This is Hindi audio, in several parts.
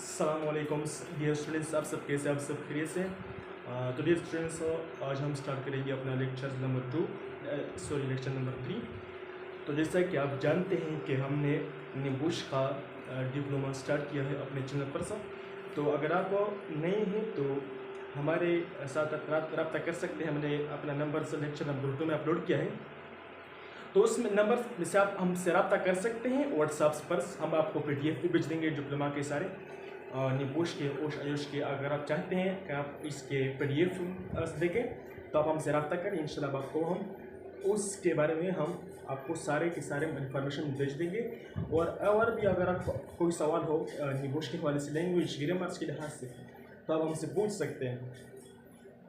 अस्सलामुअलैकुम डियर स्टूडेंट्स, आप सब कैसे, आप सब खैरियत से। तो डियर स्टूडेंट्स, आज हम स्टार्ट करेंगे अपना लेक्चर नंबर 3। तो जैसा कि आप जानते हैं कि हमने निबुश का डिप्लोमा स्टार्ट किया है अपने चैनल पर से। तो अगर आप नए हैं तो हमारे साथ रब्ता कर सकते हैं। हमने अपना नंबर से लेक्चर नंबर 2 में अपलोड किया है, तो उसमें नंबर से आप हमसे रब्ता कर सकते हैं। व्हाट्सएप पर हम आपको PDF भी भेज देंगे डिप्लोमा के सारे निबुश के, ओश आयुष के। अगर आप चाहते हैं कि आप इसके PDF देखें तो आप हमसे रब्ता करें। इंशाल्लाह आपको हम उसके बारे में हम आपको सारे के सारे इंफॉर्मेशन भेज देंगे। और भी अगर आपको कोई सवाल हो निबुश के हवाले से, लैंग्वेज ग्रामर्स के लिहाज से, तो आप हमसे पूछ सकते हैं।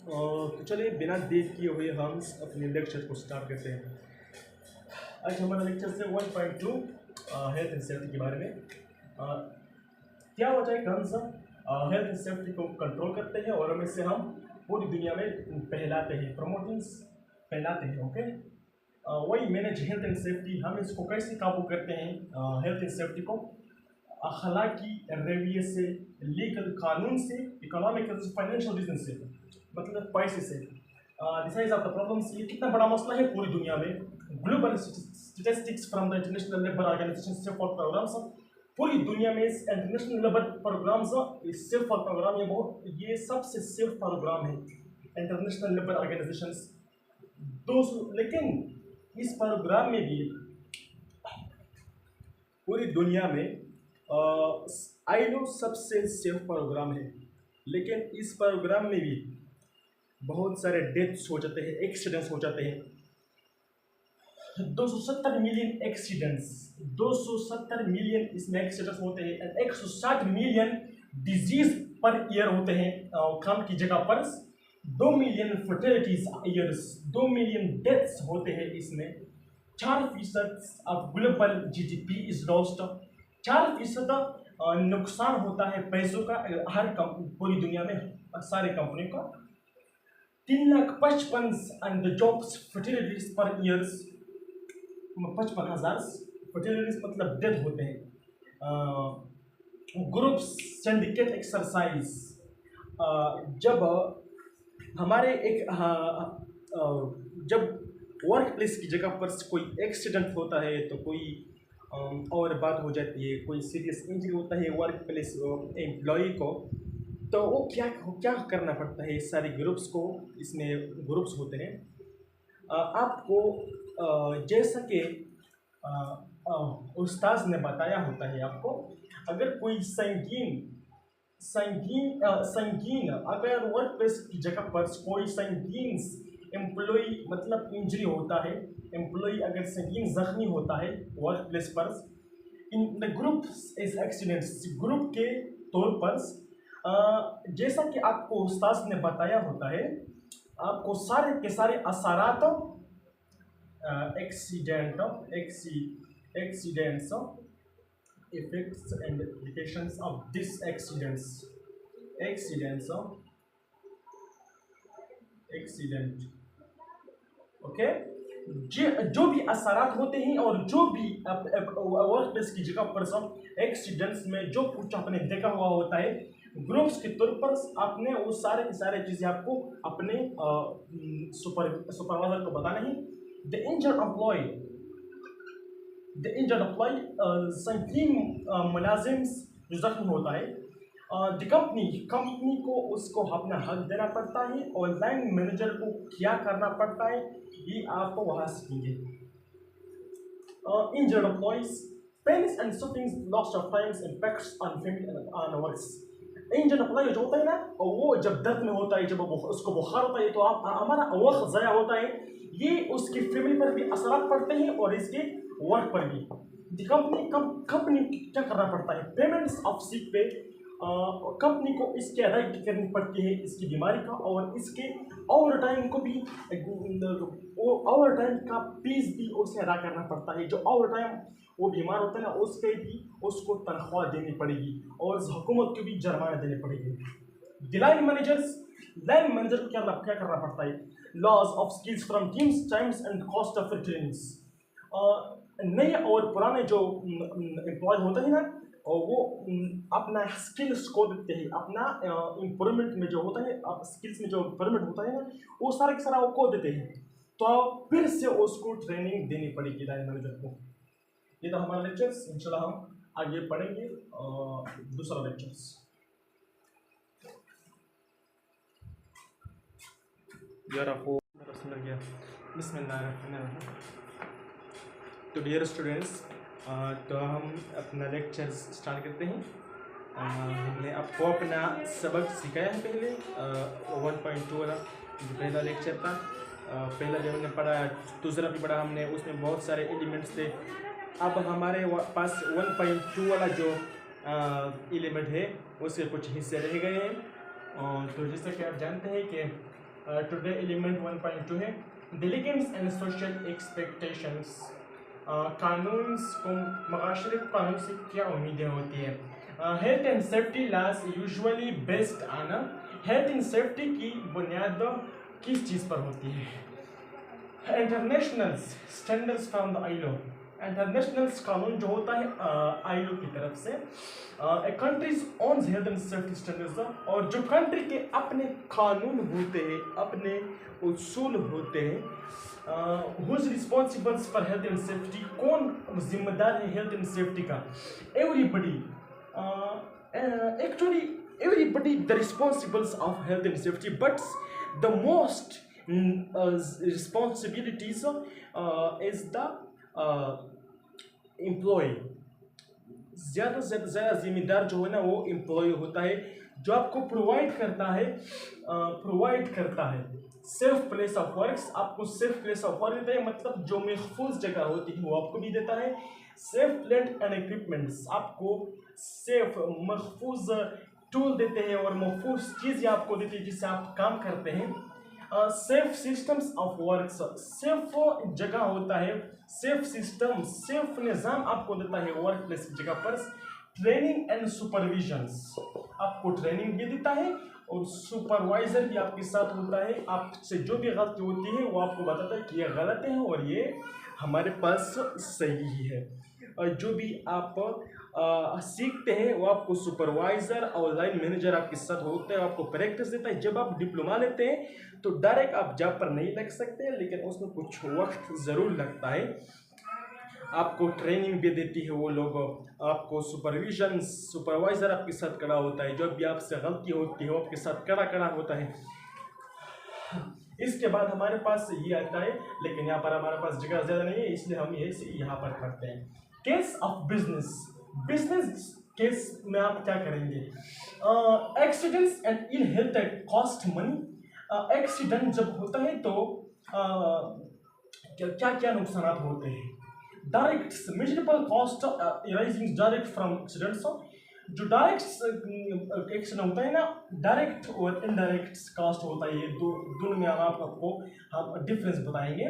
तो चलिए बिना देर किए हुए हम अपने लेक्चर को स्टार्ट करते हैं। आज हमारा लेक्चर से 1.2 हेल्थ एंड सेफ्टी के बारे में। क्या होता है कि हम हेल्थ एंड सेफ्टी को कंट्रोल करते हैं और हम इससे हम पूरी दुनिया में फैलाते हैं, प्रमोटिंग्स फैलाते हैं। ओके, वही मैनेज हेल्थ एंड सेफ्टी, हम इसको कैसे काबू करते हैं हेल्थ एंड सेफ्टी को, अखलाकी रवैये से, लीगल कानून से, इकोनॉमिकल से, फाइनेंशियल रीजन से, मतलब पैसे से। This is off the problems. ये कितना बड़ा मसला है पूरी दुनिया में। Global statistics from the International Labour Organization safe for programs, पूरी दुनिया में international labour programs safe for program, ये सबसे सेफ प्रोग्राम है इंटरनेशनल लेबर ऑर्गेनाइजेशन। लेकिन इस प्रोग्राम में भी पूरी दुनिया में ILO सबसे सेफ प्रोग्राम है, लेकिन इस प्रोग्राम में भी बहुत सारे डेथ्स हो जाते हैं, एक्सीडेंट्स हो जाते हैं। 270 मिलियन एक्सीडेंट्स, 270 मिलियन इसमें एक्सीडेंट्स होते हैं। 160 मिलियन डिजीज पर ईयर होते हैं काम की जगह पर। 2 मिलियन फर्टिलिटीज ईयर्स, 2 मिलियन डेथ्स होते हैं इसमें। 4% of global GDP is lost. 4% नुकसान होता है पैसों का हर पूरी दुनिया में सारे कंपनियों का। 3,55,000 and the jobs fertilities per years, 55,000 फर्टिलिटीज मतलब डेथ होते हैं। ग्रुप सिंडिकेट एक्सरसाइज, जब हमारे जब वर्क प्लेस की जगह पर कोई एक्सीडेंट होता है तो कोई और बात हो जाती है, कोई सीरियस इंजरी होता है वर्क प्लेस एम्प्लॉय को, तो वो क्या करना पड़ता है। इस सारे ग्रुप्स को, इसमें ग्रुप्स होते हैं। आपको जैसा कि उस्ताद ने बताया होता है, आपको अगर कोई संगीन अगर वर्क प्लेस की जगह पर कोई संगीन एम्प्लॉय मतलब इंजरी होता है, एम्प्लॉय अगर संगीन जख्मी होता है वर्क प्लेस पर, in the group is accidents, group के तौर पर, जैसा कि आपको उस्ताद ने बताया होता है, आपको सारे के सारे असरात accidents, effects and implications of this accident, okay. जो भी असरात होते हैं और जो भी वर्क प्लेस की जगह पर सब एक्सीडेंट्स में जो कुछ आपने देखा हुआ होता है, ग्रुप्स के तौर पर आपने वो सारे की सारे चीज़ें आपको अपने सुपरवाइजर को बताना है। The injured employee, संगीन मुलाजिम जो जख्मी होता है, द कंपनी को उसको अपना हक देना पड़ता है और लाइन मैनेजर को क्या करना पड़ता है, ये आपको वहाँ सीखेंगे। Injured employees, pains and sufferings, loss of times, impacts on family and works. Injured employ जो होता है ना, वो जब दर्द में होता है, जब उसको बुखार होता है, तो हमारा वक्त ज़ाया होता है, ये उसकी फैमिली पर भी असर पड़ते हैं और इसके वर्क पर भी। कंपनी क्या करना पड़ता है, पेमेंट्स ऑफ सिक पे, कंपनी को इसकी अदायगी करनी पड़ती है इसकी बीमारी का, और इसके ओवर टाइम को भी, ओवर टाइम का फीस भी उसे अदा करना पड़ता है। जो ओवर टाइम वो बीमार होता है ना, उसके भी उसको तनख्वाह देनी पड़ेगी और हुकूमत को भी जुर्माना देने पड़ेगी। लाइन मैनेजर को क्या करना पड़ता है, loss of skills from teams, times and cost of trainings. नए और पुराने जो एम्प्लॉय होते हैं ना, और वो अपना स्किल्स को देते हैं, अपना इम्प्रूवमेंट में जो होता है, स्किल्स में जो इम्प्रूवमेंट होता है ना, वो सारा का सारा वो को देते हैं। तो फिर से उसको ट्रेनिंग देनी पड़ेगी लाइन मैनेजर को। ये तो हमारा लेक्चर्स, इंशाल्लाह हम आगे पढ़ेंगे दूसरा लेक्चर्स। तो डियर स्टूडेंट्स, तो हम अपना लेक्चर स्टार्ट करते हैं। हमने आपको अपना सबक सिखाया है पहले 1.2 वाला जो पहला लेक्चर था। पहला जो हमने पढ़ा, दूसरा भी पढ़ा हमने, उसमें बहुत सारे एलिमेंट्स थे। अब हमारे पास 1.2 वाला जो एलिमेंट है उसके कुछ हिस्से रह गए हैं। तो जैसा कि आप जानते हैं कि टुडे एलिमेंट 1.2 है डेलीगेट्स एंड सोशल एक्सपेक्टेशंस। कानून को, माशरे कानून से क्या उम्मीदें होती हैं। Health and safety laws usually based on, health and safety की बुनियाद किस चीज़ पर होती है। International standards from the ILO, international कानून जो होता है आईलो की तरफ से। Countries own health and safety standards, और जो कंट्री के अपने कानून होते हैं, अपने उसूल होते हैं। Who's responsibles for health and safety, कौन जिम्मेदार है हेल्थ एंड सेफ्टी का। Everybody, actually everybody the responsibles of health and safety, but the most responsibilities is the employ. ज़्यादा से ज़्यादा जिम्मेदार जो है ना वो एम्प्लॉय होता है, जो आपको प्रोवाइड करता है सेफ प्लेस ऑफ वर्क्स। आपको सेफ प्लेस ऑफ वर्क देता है, मतलब जो महफूज जगह होती है वो आपको भी देता है। सेफ प्लेट एंड इक्विपमेंट्स, आपको सेफ महफूज टूल देते हैं और महफूज चीज़ें आपको देती है जिससे आप काम करते हैं। Safe systems of works, safe जगह होता है, सेफ सिस्टम, सेफ निज़ाम आपको देता है वर्क प्लेस की जगह पर। ट्रेनिंग एंड सुपरविजन्स, आपको ट्रेनिंग भी देता है और सुपरवाइजर भी आपके साथ होता है। आपसे जो भी गलती होती है वो आपको बताता है कि ये गलत है और ये हमारे पास सही है। और जो भी आप सीखते हैं वो आपको सुपरवाइज़र और लाइन मैनेजर आपके साथ होता है, आपको प्रैक्टिस देता है। जब आप डिप्लोमा लेते हैं तो डायरेक्ट आप जॉब पर नहीं लग सकते, लेकिन उसमें कुछ वक्त ज़रूर लगता है। आपको ट्रेनिंग भी देती है वो लोग, आपको सुपरवाइज़र आपके साथ खड़ा होता है। जब भी आपसे गलती होती है वो आपके साथ खड़ा होता है। इसके बाद हमारे पास ये आता है, लेकिन यहाँ पर हमारे पास जगह ज़्यादा नहीं है, इसलिए हम यहाँ पर करते हैं। केस ऑफ बिजनेस केस में आप क्या करेंगे। Accidents and ill health cost money. Accident जब होता है तो क्या क्या नुकसान होते हैं। Direct measurable cost arising direct from accidents, जो डायरेक्ट एक्शन होता है ना, डायरेक्ट और इनडायरेक्ट कॉस्ट होता है। ये दोनों में आपको हम डिफरेंस बताएंगे।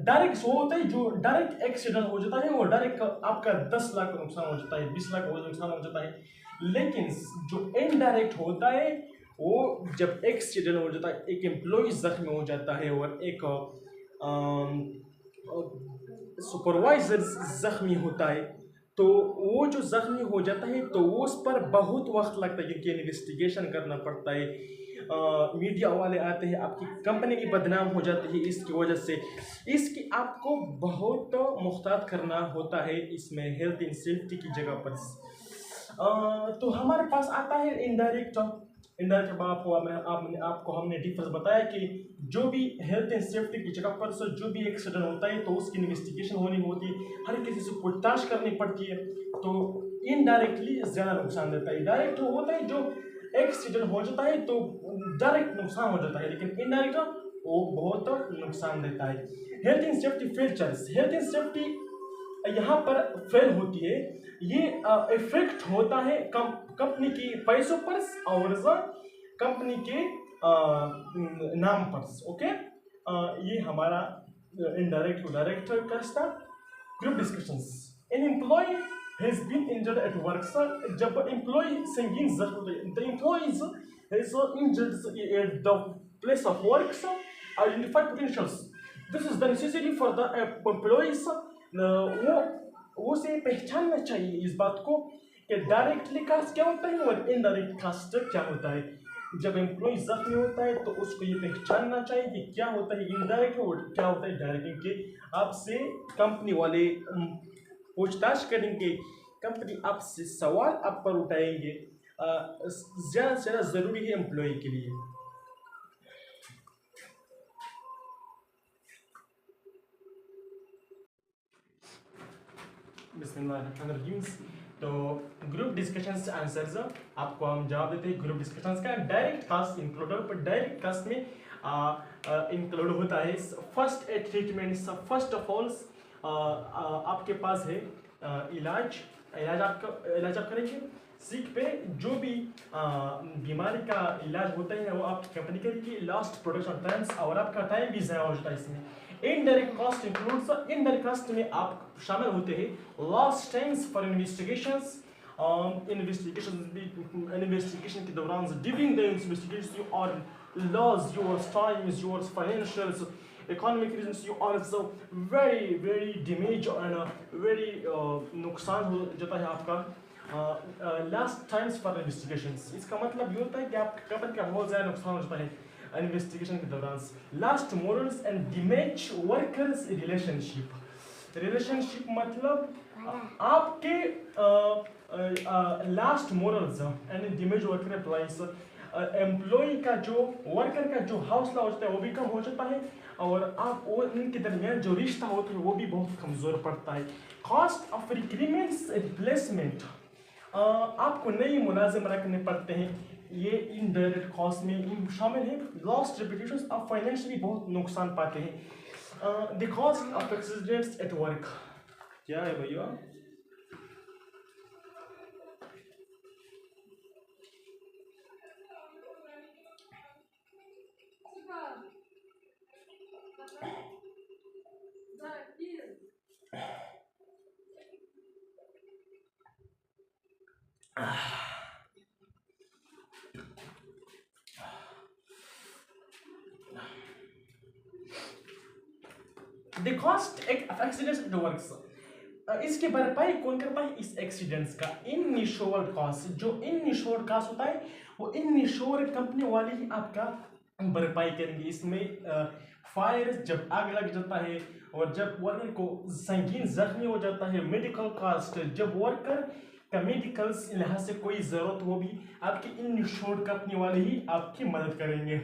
डायरेक्ट वो होता है जो डायरेक्ट एक्सीडेंट हो जाता है, वो डायरेक्ट आपका 10 लाख का नुकसान हो जाता है, 20 लाख का नुकसान हो जाता है। लेकिन जो इनडायरेक्ट होता है वो जब एक्सीडेंट हो जाता है, एक एम्प्लॉय जख्मी हो जाता है और एक सुपरवाइजर जख्मी होता है, तो वो जो जख्मी हो जाता है तो वो उस पर बहुत वक्त लगता है क्योंकि इन्वेस्टिगेशन करना पड़ता है। मीडिया वाले आते हैं, आपकी कंपनी भी बदनाम हो जाती है इसकी वजह से। इसकी आपको बहुत मुख्तात करना होता है इसमें हेल्थ एंड सेफ्टी की जगह पर। तो हमारे पास आता है इनडायरेक्ट। आपको हमने डिफरेंस बताया कि जो भी हेल्थ एंड सेफ्टी की जगह पर से जो भी एक्सीडेंट होता है तो उसकी इन्वेस्टिगेशन होनी होती है, हर किसी से पूछताछ करनी पड़ती है, तो इनडायरेक्टली ज़्यादा नुकसान देता है। डायरेक्ट होता है जो एक्सीडेंट हो जाता है तो डायरेक्ट नुकसान हो जाता है, लेकिन इनडायरेक्ट वो बहुत नुकसान देता है। Health and safety features, health and safety यहाँ पर फेल होती है, ये इफेक्ट होता है कंपनी की पैसों पर और कंपनी के नाम पर। ओके, ये हमारा इनडायरेक्ट टू डायरेक्ट का group discussions. An employ has been injured at work, जब एम्प्लॉय संगीन जख्मी, the employees has injured at the place of work, identify potentials, this is the necessary for the employees. वो उसे पहचानना चाहिए इस बात को कि डायरेक्टली कास्ट क्या होता है और इनडायरेक्ट कास्ट क्या होता है। जब एम्प्लॉय जख्मी होता है तो उसको ये पहचानना चाहिए कि क्या होता है इनडायरेक्ट और क्या होता है डायरेक्ट। कि आपसे कंपनी वाले पूछताछ करेंगे, कंपनी आपसे सवाल आप पर उठाएंगे, ज़्यादा से ज़्यादा ज़रूरी है एम्प्लॉय के लिए। बिस्मिल्लाहिर्रहमानिर्रहीम। तो ग्रुप डिस्कशंस आंसर्स आपको हम जवाब देते हैं। ग्रुप डिस्कशंस का डायरेक्ट कास्ट इंक्लूड हो, पर डायरेक्ट कास्ट में इंक्लूड होता है first aid treatment. First of all आपके पास है इलाज आप करेंगे। सीख पे जो भी बीमारी का इलाज होता है वो आपकी कंपनी करेगी। लास्ट प्रोडक्शन टाइम्स और आपका टाइम भी ज़्यादा हो जाता है इसमें। Indirect cost includes, indirect cost में आप शामिल होते हैं last times for investigations. Investigation के दौरान during the investigation your loss, your time's, your financials, economic reasons, you are so very damage and very नुकसान हो जाता है आपका लास्ट टाइम्स फॉर इन्वेस्टिगेशंस। इसका मतलब ये होता है कि आपकी कंपनी का बहुत ज़्यादा नुकसान हो जाता है इन्वेस्टिगेशन के दौरान। Last morals and damage workers relationship मतलब आपके last morals and damage worker employees, employ का जो वर्कर का जो हौसला होता है वो भी कम हो जाता है और आप वो इनके दरमियान जो रिश्ता होता है वो भी बहुत कमज़ोर पड़ता है। कॉस्ट ऑफ रिक्रूटमेंट्स रिप्लेसमेंट, आपको नए मुलाजिम रखने पड़ते हैं, ये इनडायरेक्ट कॉस्ट में शामिल है। लॉस्ट रेपुटेशन, आप फाइनेंशियली बहुत नुकसान पाते हैं। The cost of accidents at work, क्या है भैया? The cost of accidents at works, इसकी भरपाई कौन करता है इस एक्सीडेंट्स का? इनश्योर्ड कॉस्ट, जो इनश्योर्ड कॉस्ट होता है वो इनश्योर्ड कंपनी वाले ही आपका भरपाई करेंगे। इसमें फायर, जब आग लग जाता है और जब वर्कर को संगीन जख्मी हो जाता है, मेडिकल कॉस्ट, जब वर्कर का मेडिकल लिहाज से कोई ज़रूरत हो भी आपकी इनश्योर्ड कंपनी वाले ही आपकी मदद करेंगे।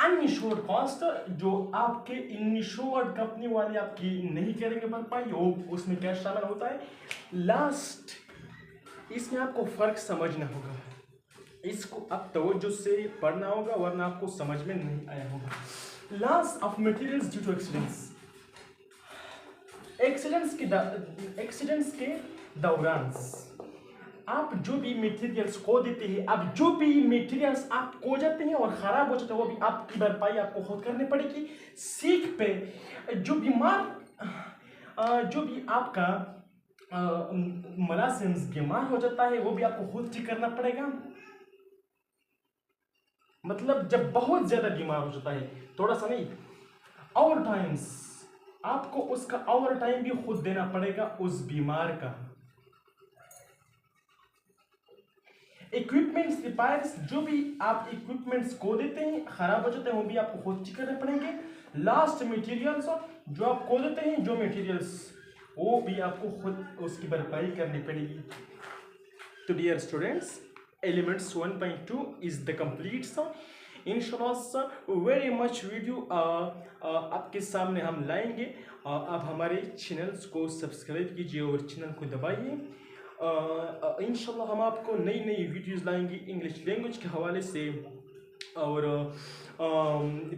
अनइंश्योर्ड कॉस्ट, जो आपके इनश्योर्ड कंपनी वाले आपकी नहीं करेंगे भरपाई, वो उसमें क्या शामिल होता है? लास्ट, इसमें आपको फ़र्क समझना होगा, इसको आप तवज्जो से पढ़ना होगा वरना आपको समझ में नहीं आया होगा। Loss of materials due to accidents के दौरान आप जो भी मटेरियल्स खो देते हैं, अब जो भी मटेरियल्स आप खो जाते हैं और ख़राब हो जाते हैं वो भी आपकी भरपाई आपको खुद करनी पड़ेगी। सीख पे जो भी आपका मुलाजिम बीमार हो जाता है वो भी आपको खुद ठीक करना पड़ेगा। मतलब जब बहुत ज़्यादा बीमार हो जाता है, थोड़ा सा नहीं, ओवर टाइम्स, आपको उसका ओवर टाइम भी खुद देना पड़ेगा उस बीमार का। इक्विपमेंट्स रिपेयर्स, जो भी आप इक्विपमेंट्स खो देते हैं, खराब हो जाते हैं, वो भी आपको खुद ठीक करने पड़ेंगे। लास्ट मटेरियल्स, जो आप खो देते हैं जो मटेरियल्स, वो भी आपको खुद उसकी भरपाई करनी पड़ेगी। तो dear students, elements 1.2 is the complete सा। इंशाल्लाह वेरी मच वीडियो आपके सामने हम लाएंगे। आप हमारे चैनल्स को सब्सक्राइब कीजिए और चैनल को दबाइए। इंशाल्लाह हम आपको नई नई वीडियोस लाएंगे इंग्लिश लैंग्वेज के हवाले से और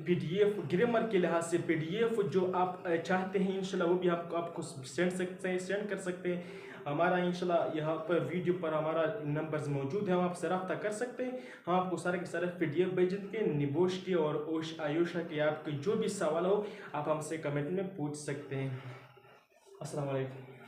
PDF ग्रामर के लिहाज से PDF जो आप चाहते हैं इंशाल्लाह वो भी आपको सेंड कर सकते हैं। हमारा इंशाल्लाह यहाँ पर वीडियो पर हमारा नंबर्स मौजूद है, हम आपसे रब्ता कर सकते हैं। हम आपको सारे के सारे PDF भेज देंगे। निबोश के और आयुषा के आपके जो भी सवाल हो आप हमसे कमेंट में पूछ सकते हैं। अस्सलाम वालेकुम।